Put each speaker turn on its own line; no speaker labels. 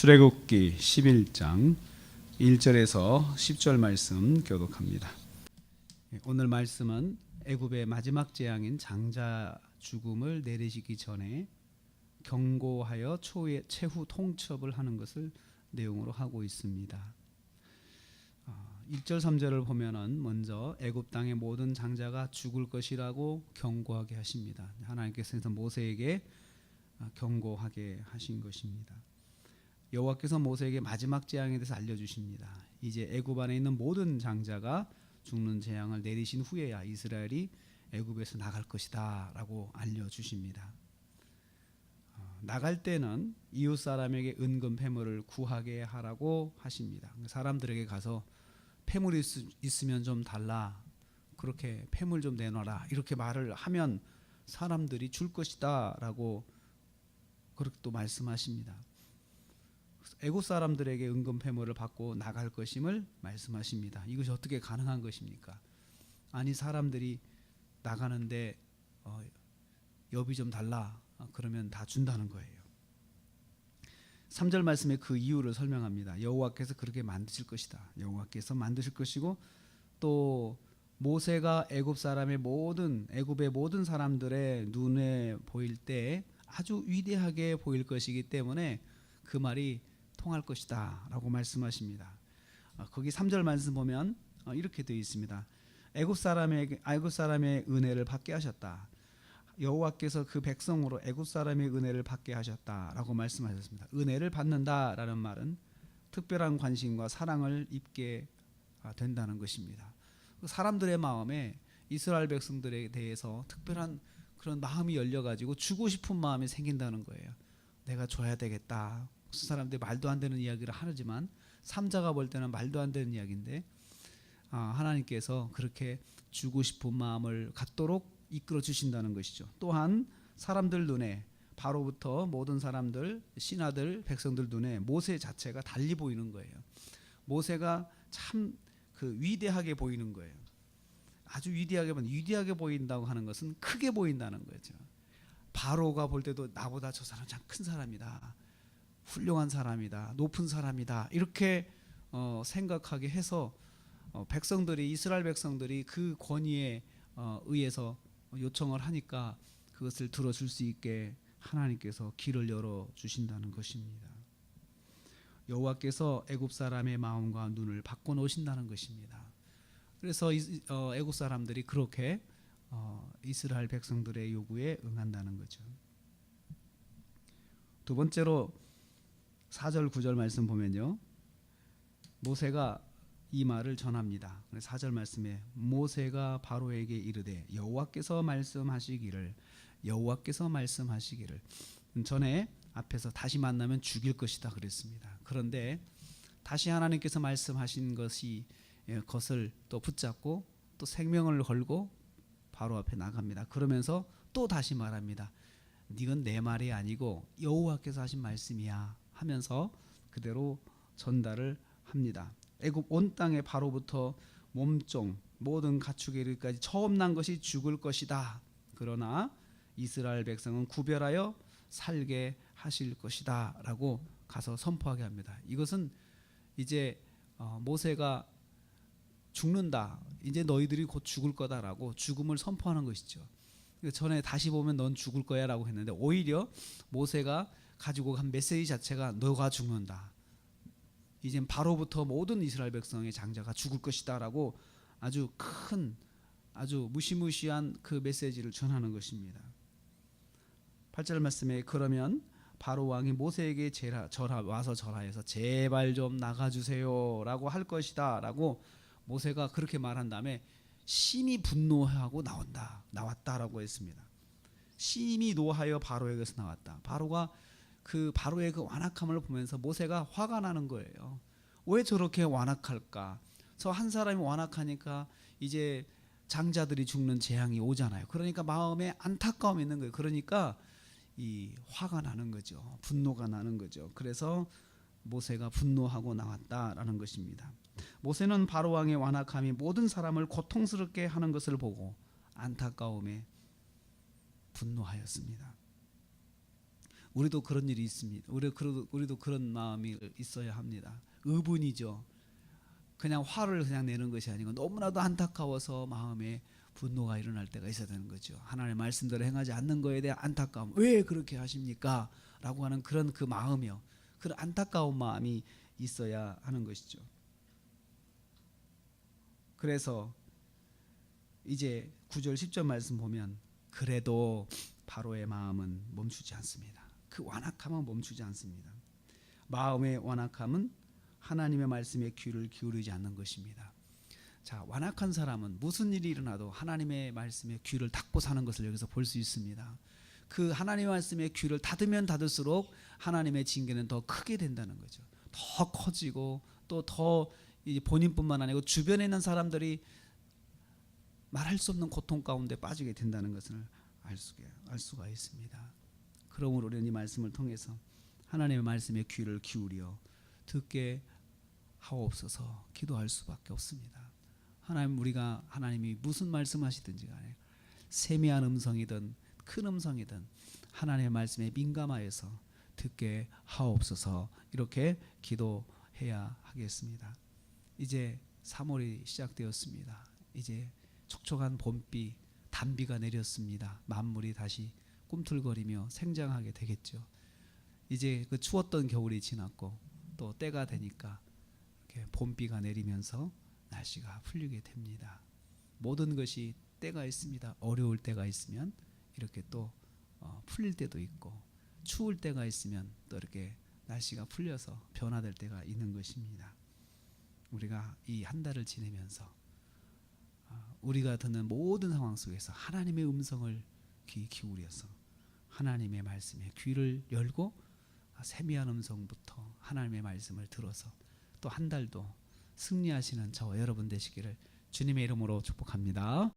출애굽기 11장 1절에서 10절 말씀 교독합니다. 오늘 말씀은 애굽의 마지막 재앙인 장자 죽음을 내리시기 전에 경고하여 최후 통첩을 하는 것을 내용으로 하고 있습니다. 1절 3절을 보면은 먼저 애굽 땅의 모든 장자가 죽을 것이라고 경고하게 하십니다. 하나님께서 모세에게 경고하게 하신 것입니다. 여호와께서 모세에게 마지막 재앙에 대해서 알려주십니다. 이제 애굽 안에 있는 모든 장자가 죽는 재앙을 내리신 후에야 이스라엘이 애굽에서 나갈 것이다 라고 알려주십니다. 나갈 때는 이웃 사람에게 은금 패물을 구하게 하라고 하십니다. 사람들에게 가서 패물이 있으면 좀 달라, 그렇게 패물 좀 내놔라, 이렇게 말을 하면 사람들이 줄 것이다 라고 그렇게 또 말씀하십니다. 애굽 사람들에게 은금 패물을 받고 나갈 것임을 말씀하십니다. 이것이 어떻게 가능한 것입니까? 아니, 사람들이 나가는데 여비 좀 달라, 그러면 다 준다는 거예요. 3절 말씀에 그 이유를 설명합니다. 여호와께서 그렇게 만드실 것이다. 여호와께서 만드실 것이고, 또 모세가 애굽의 모든 사람들의 눈에 보일 때 아주 위대하게 보일 것이기 때문에 그 말이 통할 것이다 라고 말씀하십니다. 거기 3절 말씀 보면 이렇게 되어 있습니다. 애굽 사람의 은혜를 받게 하셨다. 여호와께서 그 백성으로 애굽 사람의 은혜를 받게 하셨다라고 말씀하셨습니다. 은혜를 받는다라는 말은 특별한 관심과 사랑을 입게 된다는 것입니다. 사람들의 마음에 이스라엘 백성들에 대해서 특별한 그런 마음이 열려가지고 주고 싶은 마음이 생긴다는 거예요. 내가 줘야 되겠다. 무슨 사람들이 말도 안 되는 이야기를 하지만 삼자가 볼 때는 말도 안 되는 이야기인데 하나님께서 그렇게 주고 싶은 마음을 갖도록 이끌어 주신다는 것이죠. 또한 사람들 눈에, 바로부터 모든 사람들, 신하들, 백성들 눈에 모세 자체가 달리 보이는 거예요. 모세가 참 위대하게 보이는 거예요. 아주 위대하게 보인다고 하는 것은 크게 보인다는 거죠. 바로가 볼 때도 나보다 저 사람 참 큰 사람이다, 훌륭한 사람이다, 높은 사람이다, 이렇게 생각하게 해서 이스라엘 백성들이 그 권위에 의해서 요청을 하니까 그것을 들어줄 수 있게 하나님께서 길을 열어 주신다는 것입니다. 여호와께서 애굽 사람의 마음과 눈을 바꿔 놓으신다는 것입니다. 그래서 애굽 사람들이 그렇게 이스라엘 백성들의 요구에 응한다는 거죠. 두 번째로 4절 9절 말씀 보면요, 모세가 이 말을 전합니다. 4절 말씀에 모세가 바로에게 이르되 여호와께서 말씀하시기를 전에 앞에서 다시 만나면 죽일 것이다 그랬습니다. 그런데 다시 하나님께서 말씀하신 것을 또 붙잡고 또 생명을 걸고 바로 앞에 나갑니다. 그러면서 또 다시 말합니다. 이건 내 말이 아니고 여호와께서 하신 말씀이야 하면서 그대로 전달을 합니다. 애굽 온 땅에 바로부터 몸종 모든 가축에 이르기까지 처음 난 것이 죽을 것이다. 그러나 이스라엘 백성은 구별하여 살게 하실 것이다 라고 가서 선포하게 합니다. 이것은 이제 모세가 죽는다, 이제 너희들이 곧 죽을 거다라고 죽음을 선포하는 것이죠. 전에 다시 보면 넌 죽을 거야 라고 했는데, 오히려 모세가 가지고 간 메시지 자체가 너가 죽는다, 이젠 바로부터 모든 이스라엘 백성의 장자가 죽을 것이다 라고 아주 큰, 아주 무시무시한 그 메시지를 전하는 것입니다. 8절 말씀에 그러면 바로 왕이 모세에게 와서 절하여서 제발 좀 나가주세요 라고 할 것이다 라고 모세가 그렇게 말한 다음에 심히 분노하고 나왔다라고 했습니다. 심히 노하여 바로에게서 나왔다. 바로의 그 완악함을 보면서 모세가 화가 나는 거예요. 왜 저렇게 완악할까? 저 한 사람이 완악하니까 이제 장자들이 죽는 재앙이 오잖아요. 그러니까 마음에 안타까움이 있는 거예요. 그러니까 이 화가 나는 거죠. 분노가 나는 거죠. 그래서 모세가 분노하고 나왔다라는 것입니다. 모세는 바로 왕의 완악함이 모든 사람을 고통스럽게 하는 것을 보고 안타까움에 분노하였습니다. 우리도 그런 일이 있습니다. 우리도 그런 마음이 있어야 합니다. 의분이죠. 그냥 화를 그냥 내는 것이 아니고 너무나도 안타까워서 마음에 분노가 일어날 때가 있어야 되는 거죠. 하나님의 말씀대로 행하지 않는 것에 대한 안타까움. 왜 그렇게 하십니까? 라고 하는 그런 그 마음이요. 그런 안타까운 마음이 있어야 하는 것이죠. 그래서 이제 9절 10절 말씀 보면 그래도 바로의 마음은 멈추지 않습니다. 그 완악함은 멈추지 않습니다. 마음의 완악함은 하나님의 말씀에 귀를 기울이지 않는 것입니다. 자, 완악한 사람은 무슨 일이 일어나도 하나님의 말씀에 귀를 닫고 사는 것을 여기서 볼 수 있습니다. 그 하나님의 말씀에 귀를 닫으면 닫을수록 하나님의 징계는 더 크게 된다는 거죠. 더 커지고 또 더 본인뿐만 아니고 주변에 있는 사람들이 말할 수 없는 고통 가운데 빠지게 된다는 것을 알 수가 있습니다. 그러므로 우리는 이 말씀을 통해서 하나님의 말씀에 귀를 기울여 듣게 하옵소서 기도할 수밖에 없습니다. 우리가 하나님이 무슨 말씀하시든지 간에 세미한 음성이든 큰 음성이든 하나님의 말씀에 민감하여서 듣게 하옵소서 이렇게 기도해야 하겠습니다. 이제 3월이 시작되었습니다. 이제 촉촉한 봄비, 단비가 내렸습니다. 만물이 다시 꿈틀거리며 생장하게 되겠죠. 이제 그 추웠던 겨울이 지났고 또 때가 되니까 이렇게 봄비가 내리면서 날씨가 풀리게 됩니다. 모든 것이 때가 있습니다. 어려울 때가 있으면 이렇게 또 풀릴 때도 있고 추울 때가 있으면 또 이렇게 날씨가 풀려서 변화될 때가 있는 것입니다. 우리가 이 한 달을 지내면서 우리가 듣는 모든 상황 속에서 하나님의 음성을 귀 기울여서 하나님의 말씀에 귀를 열고 세미한 음성부터 하나님의 말씀을 들어서 또 한 달도 승리하시는 저와 여러분 되시기를 주님의 이름으로 축복합니다.